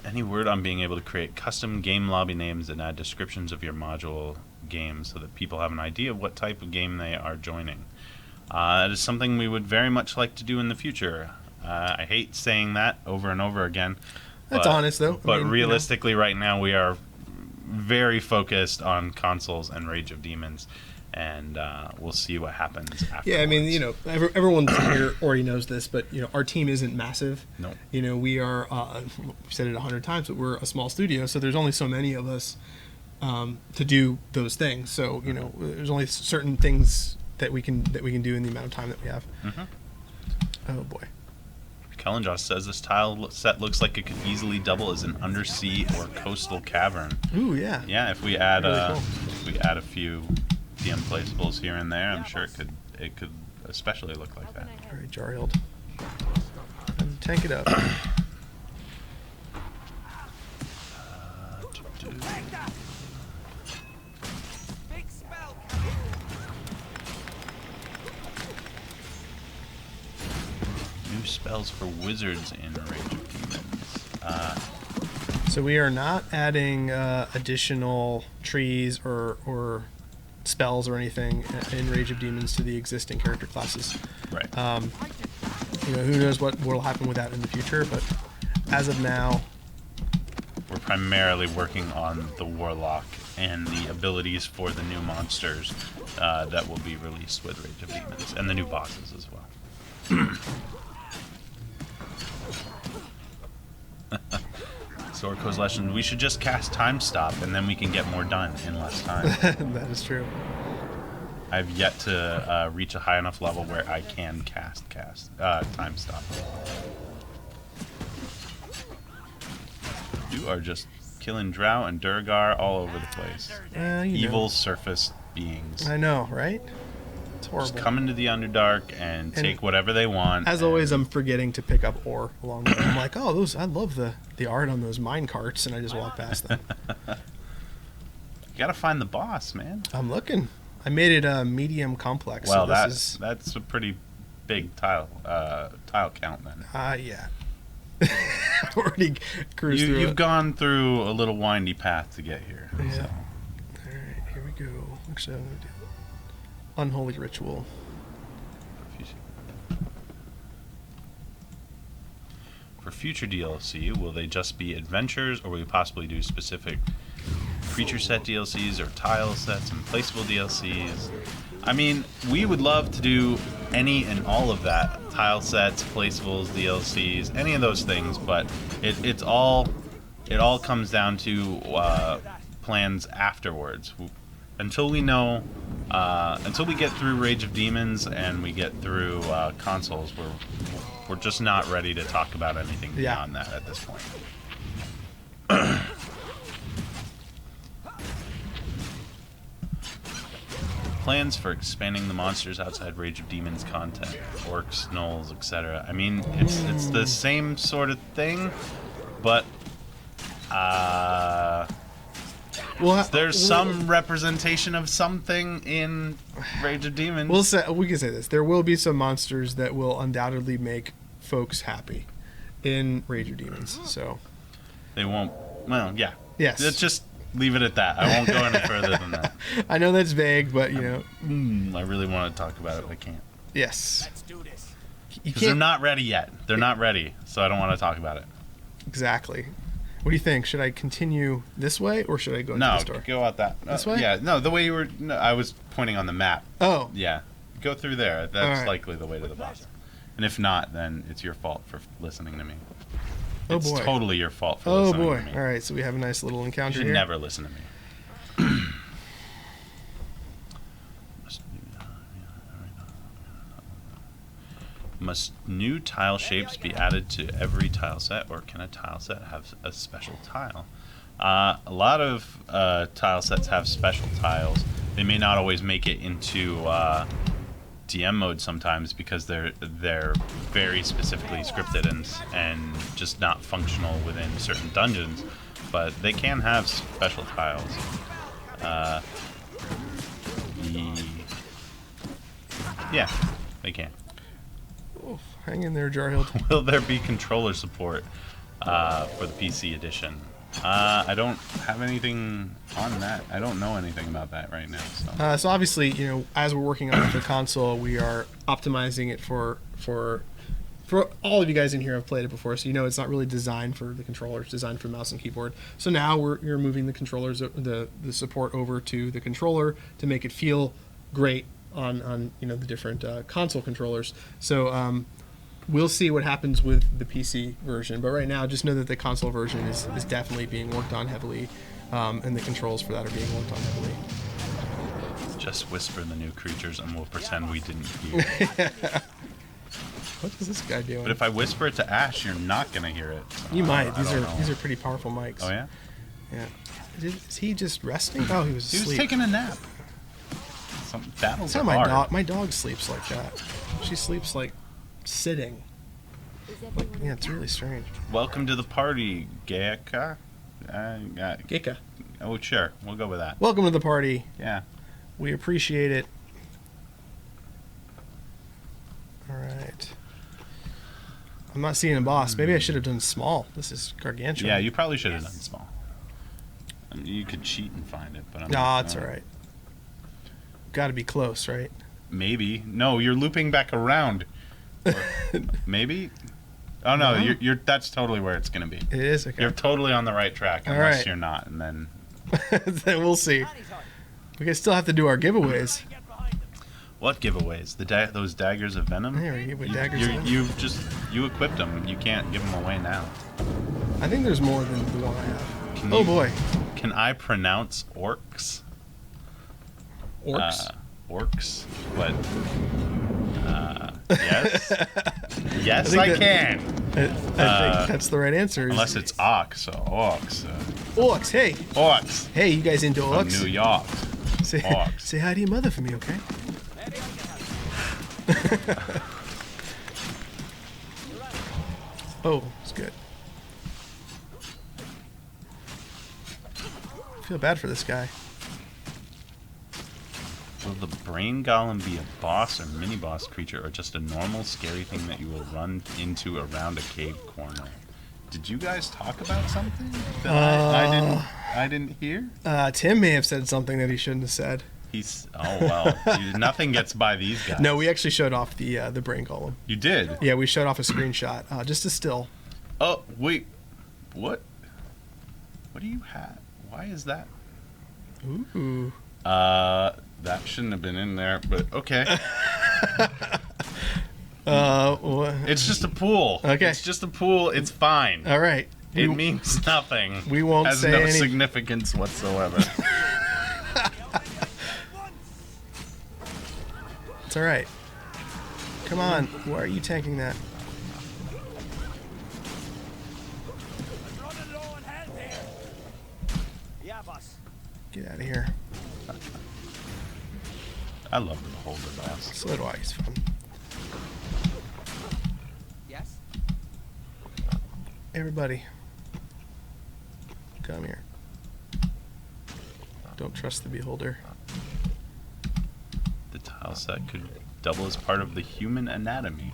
Any word on being able to create custom game lobby names and add descriptions of your module game so that people have an idea of what type of game they are joining? It is something we would very much like to do in the future. I hate saying that over and over again. That's honest, though. But realistically, right now, we are very focused on consoles and Rage of Demons. and we'll see what happens afterwards. Yeah, I mean, everyone here already knows this, but our team isn't massive. No. We are. We've said it 100 times, but we're a small studio, so there's only so many of us to do those things. So there's only certain things that we can do in the amount of time that we have. Mm-hmm. Oh boy. Kellenjoss says this tile set looks like it could easily double as an undersea or coastal cavern. Ooh, yeah. Yeah, if we add Really cool. a few DM placeables here and there, I'm sure it could especially look like that. All right, Jarhild. Tank it up. Big spell. New spells for wizards in Rage of Demons. So we are not adding additional trees or spells or anything in Rage of Demons to the existing character classes. Right. Who knows what will happen with that in the future, but as of now, We're primarily working on the Warlock and the abilities for the new monsters that will be released with Rage of Demons, and the new bosses as well. Zorko's Legend, we should just cast Time Stop, and then we can get more done in less time. that is true. I've yet to reach a high enough level where I can cast Time Stop. You are just killing Drow and Durgar all over the place. Evil surface beings. I know, right? It's horrible. Just come into the Underdark and take whatever they want. As always, I'm forgetting to pick up ore along the way. I'm like, I love the art on those mine carts, and I just walk past them. You gotta find the boss, man. I'm looking. I made it a medium complex. Well, so that's a pretty big tile count then. Yeah. Already cruised through You've it. gone through a little windy path to get here. Yeah. So. All right, here we go. Actually, I'm gonna do unholy ritual. For future DLC, will they just be adventures, or will we possibly do specific creature set DLCs or tile sets and placeable DLCs? I mean, we would love to do any and all of that. Tile sets, placeables, DLCs, any of those things, but it all comes down to plans afterwards. Until we know, until we get through Rage of Demons and we get through consoles, we're just not ready to talk about anything beyond that at this point. Plans for expanding the monsters outside Rage of Demons content, orcs, gnolls, etc. I mean, it's the same sort of thing, but there's some representation of something in Rage of Demons. We can say this: there will be some monsters that will undoubtedly make folks happy in Rage of Demons. So they won't. Well, yeah. Yes. Let's just leave it at that. I won't go any further than that. I know that's vague, but I really want to talk about it, but I can't. Yes. Let's do this. You They're not ready yet. They're not ready, so I don't want to talk about it. Exactly. What do you think? Should I continue this way, or should I go into the store? Go out that. This way? Yeah, no, the way you were. No, I was pointing on the map. Oh. Yeah, go through there. That's right. likely the way to the boss. And if not, then it's your fault for listening to me. Oh It's boy. totally your fault for Oh listening boy. to me. All right, so we have a nice little You encounter should here. never listen to me. Must new tile shapes be added to every tile set, or can a tile set have a special tile? A lot of tile sets have special tiles. They may not always make it into DM mode sometimes because they're very specifically scripted and just not functional within certain dungeons. But they can have special tiles. Yeah, they can. Oh, hang in there, Jarhild. Will there be controller support for the PC edition? I don't have anything on that. I don't know anything about that right now. So obviously, as we're working on the console, we are optimizing it for all of you guys in here have played it before, so it's not really designed for the controller. It's designed for mouse and keyboard. So now you're moving the controllers, the support over to the controller to make it feel great on the different console controllers. So we'll see what happens with the PC version. But right now, just know that the console version is definitely being worked on heavily, and the controls for that are being worked on heavily. Just whisper the new creatures and we'll pretend we didn't hear. What is this guy doing? But if I whisper it to Ash, you're not going to hear it. So You might. I don't know. These are pretty powerful mics. Oh, yeah? Yeah. Is he just resting? Oh, he was He asleep. was taking a nap. Battles That's how are hard. my dog sleeps like that. She sleeps like sitting. Is everyone Yeah, it's really strange. Welcome to the party, Gaeka. Geka. Oh, sure. We'll go with that. Welcome to the party. Yeah. We appreciate it. All right. I'm not seeing a boss. Maybe I should have done small. This is gargantuan. Yeah, you probably should have done small. I mean, you could cheat and find it, but I'm Nah, not it's gonna. all right. Got to be close, right? Maybe. No, you're looping back around. Or maybe. Oh no, No. you're. That's totally where it's gonna be. It is okay. You're totally on the right track, All unless right. you're not, and then. Then we'll see. We can still have to do our giveaways. What giveaways? Those daggers of venom. There we go, with daggers of venom. You equipped them. You can't give them away now. I think there's more than the one I have. Can Oh you- boy, Can I pronounce orcs? orcs. Orcs. What? Yes. Yes, think I that- can. I think that's the right answer. Unless it's ox. Orcs. orcs. Hey, Orcs. hey, you guys into From orcs? New York. Say, orcs. say hi to your mother for me, okay? Oh, it's good. I feel bad for this guy. Will the brain golem be a boss or mini boss creature, or just a normal scary thing that you will run into around a cave corner? Did you guys talk about something that I didn't hear? Tim may have said something that he shouldn't have said. Nothing gets by these guys. No, we actually showed off the brain golem. You did. Yeah, we showed off a screenshot, just a still. Oh wait, what? What do you have? Why is that? Ooh. That shouldn't have been in there, but okay. It's just a pool. Okay. It's just a pool. It's fine. All right. It means nothing. we won't Has say no any- significance whatsoever. It's all right. Come on. Why are you tanking that? Running low on health here. Yeah, boss. Get out of here. I love the beholder boss. So do I. He's fun. Yes. Everybody, come here. Don't trust the beholder. The tile set could double as part of the human anatomy.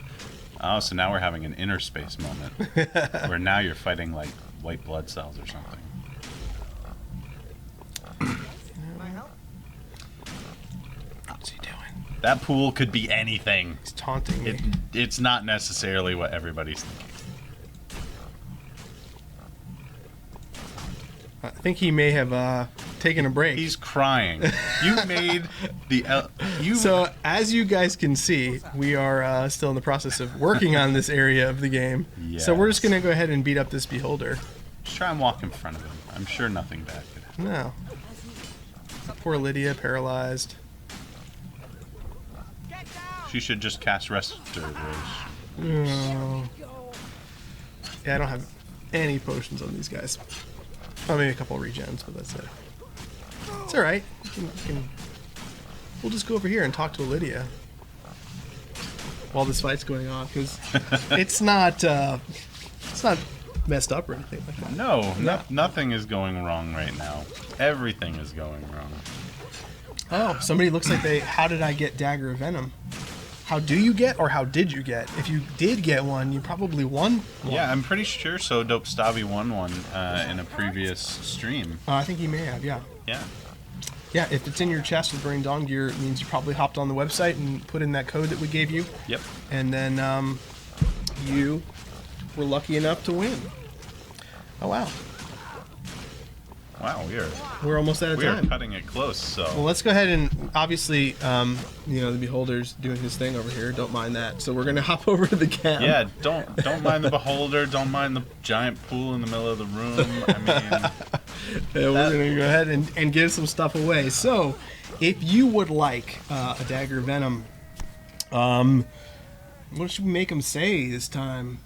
Oh, so now we're having an inner space moment where now you're fighting like white blood cells or something. My help? What's he doing? That pool could be anything. He's taunting me. It's not necessarily what everybody's thinking. I think he may have taken a break. He's crying. You made the you. So, as you guys can see, we are still in the process of working on this area of the game. So we're just Yes. going to go ahead and beat up this beholder. Just try and walk in front of him. I'm sure nothing bad could happen. No. Poor Lydia, paralyzed. Get down! She should just cast restoration. Oh. Yeah, I don't have any potions on these guys. Oh, maybe a couple of regens, but that's it. It's all right. We'll just go over here and talk to Lydia while this fight's going on, because it's not messed up or anything like that. No, nothing is going wrong right now. Everything is going wrong. Oh, somebody looks like they. How did I get Dagger of Venom? How do you get, or how did you get? If you did get one, you probably won one. Yeah, I'm pretty sure So Dope Stabby won one in a previous stream. I think he may have, yeah. Yeah. Yeah, if it's in your chest with Brain Dawn gear, it means you probably hopped on the website and put in that code that we gave you. Yep. And then you were lucky enough to win. Oh, wow. Wow, We're almost out of we are time. cutting it close. So Well, let's go ahead and obviously, the beholder's doing his thing over here. Don't mind that. So we're gonna hop over to the cam. yeah, don't mind the beholder. Don't mind the giant pool in the middle of the room. I mean, We're gonna go ahead and give some stuff away. So, if you would like a dagger venom, what should we make them say this time?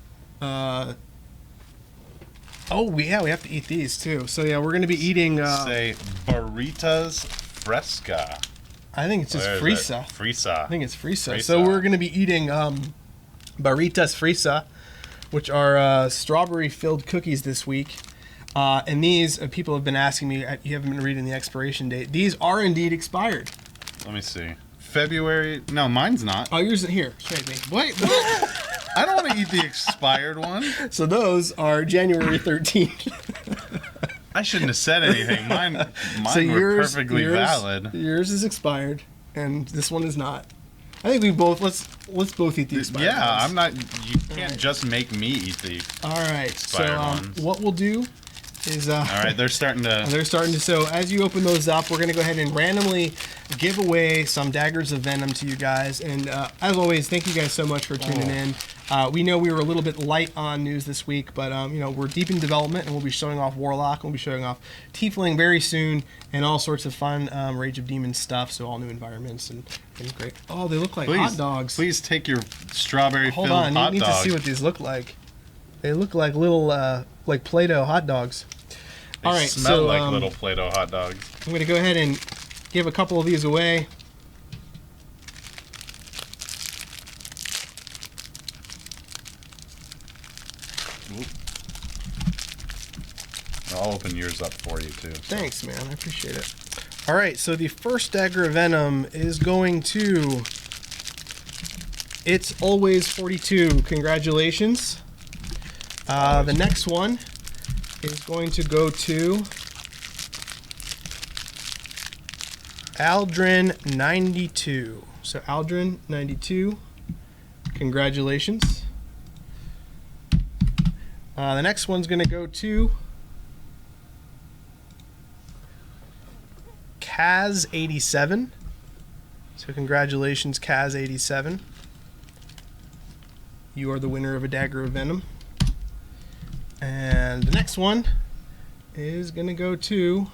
We have to eat these too. So yeah, we're gonna be eating. say burritas fresca. I think it's just Where is frisa. it? Frisa. I think it's frisa. Frisa. So we're gonna be eating burritas frisa, which are strawberry-filled cookies this week. And these people have been asking me. You haven't been reading the expiration date. These are indeed expired. Let me see. February. No, mine's not. Oh, yours here. Straight me. Wait. What? I don't want to eat the expired one. So those are January 13th. I shouldn't have said anything. Mine were perfectly valid. Yours is expired, and this one is not. I think we both let's both eat the expired Yeah, ones. I'm not. You can't just make me eat the. All right. expired So ones. what we'll do is All right, they're starting to. they're starting to. So as you open those up, we're gonna go ahead and randomly give away some daggers of venom to you guys. And as always, thank you guys so much for tuning in. We know we were a little bit light on news this week, but we're deep in development, and we'll be showing off Warlock, and we'll be showing off Tiefling very soon, and all sorts of fun Rage of Demons stuff. So all new environments and great. Oh, they look like hot dogs. Please take your strawberry-filled Hold on, hot you need dog. to see what these look like. They look like little like Play-Doh hot dogs. They all right, smell so like little Play-Doh hot dogs. I'm going to go ahead and give a couple of these away. I'll open yours up for you too. Thanks, man. I appreciate it. All right, so the first dagger of venom is going to. It's always 42. Congratulations. The next one is going to go to Aldrin 92. So Aldrin 92. Congratulations. The next one's going to go to Kaz 87. So congratulations, Kaz 87. You are the winner of a dagger of venom. And the next one is going to go to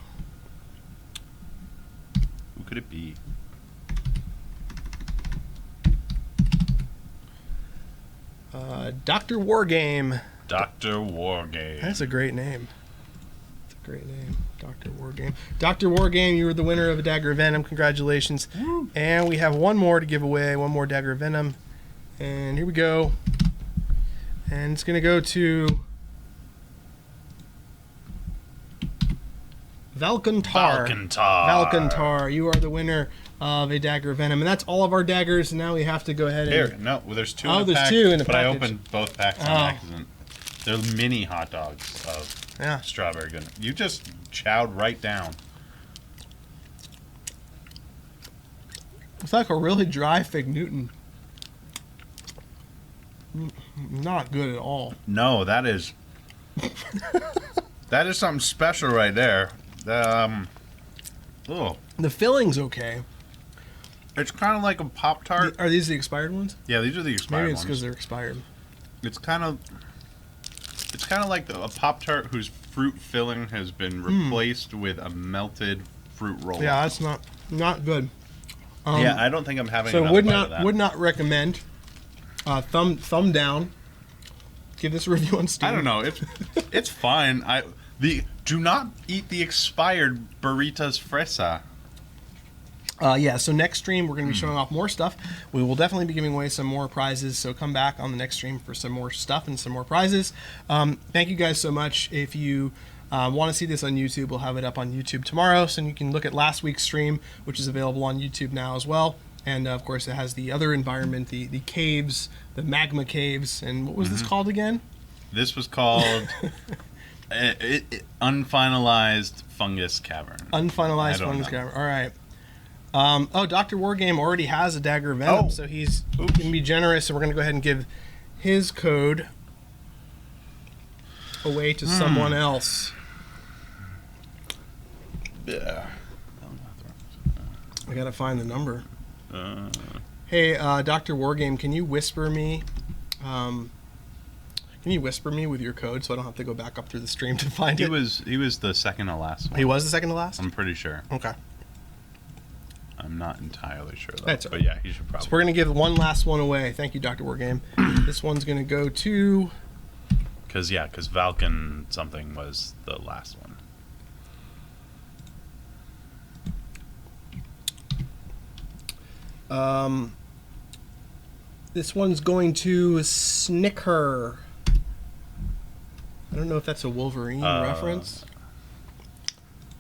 Who could it be? Dr. Wargame. Dr. Wargame. That's a great name. That's a great name. Dr. Wargame. Dr. Wargame, you were the winner of a dagger of venom. Congratulations. Woo. And we have one more to give away. One more dagger of venom. And here we go. And it's going to go to Valkantar. Valkantar, you are the winner of a dagger of venom. And that's all of our daggers. And now we have to go ahead and... Here, no, well, there's two Oh, in the there's pack, two in the but I package. opened both packs on Oh. accident. They're mini hot dogs of Yeah. strawberry goodness. You just chowed right down. It's like a really dry Fig Newton. Not good at all. No, that is that is something special right there. Oh, The filling's okay. it's kind of like a Pop-Tart. Are these the expired ones? Yeah, these are the expired Maybe it's because ones. they're expired. It's kind of like a Pop-Tart whose fruit filling has been replaced with a melted fruit roll. Yeah, that's not good. Yeah, I don't think I'm having So another bite of that. would not recommend. Thumb down. Give this a review on Steam. I don't know. It's fine. Do not eat the expired burritas fresa. Yeah, so next stream we're going to be showing off more stuff. We will definitely be giving away some more prizes, so come back on the next stream for some more stuff and some more prizes. Thank you guys so much. If you want to see this on YouTube, we'll have it up on YouTube tomorrow, so you can look at last week's stream, which is available on YouTube now as well. And, of course, it has the other environment, the caves, the magma caves, and what was this called again? This was called Unfinalized Fungus Cavern. Unfinalized I don't fungus know. cavern. All right. Dr. Wargame already has a dagger of venom, Oh. so he's going to be generous, and we're going to go ahead and give his code away to someone else. Yeah. I gotta find the number. Uh, Hey, Dr. Wargame, can you whisper me? Can you whisper me with your code so I don't have to go back up through the stream to find he it? was the second to last one. He was the second to last? I'm pretty sure. Okay. I'm not entirely sure though. That's all but yeah, he should probably. So we're going to give one last one away. Thank you, Dr. Wargame. This one's going to go to... Because Valken something was the last one. This one's going to Snicker. I don't know if that's a Wolverine reference.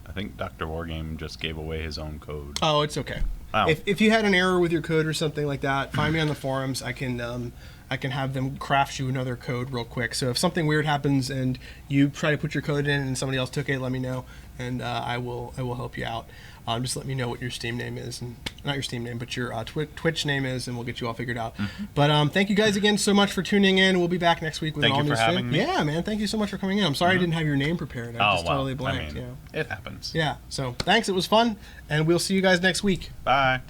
I think Dr. Wargame just gave away his own code. Oh, it's okay. Oh. If you had an error with your code or something like that, find me on the forums. I can have them craft you another code real quick. So if something weird happens and you try to put your code in and somebody else took it, let me know, and I will help you out. Just let me know what your Steam name is, and not your Steam name, but your Twitch name is, and we'll get you all figured out. Mm-hmm. But thank you guys again so much for tuning in. We'll be back next week with Thank an all you new for having stream. me. Yeah, man. Thank you so much for coming in. I'm sorry I didn't have your name prepared. I just totally blanked. It happens. Yeah. So thanks. It was fun, and we'll see you guys next week. Bye.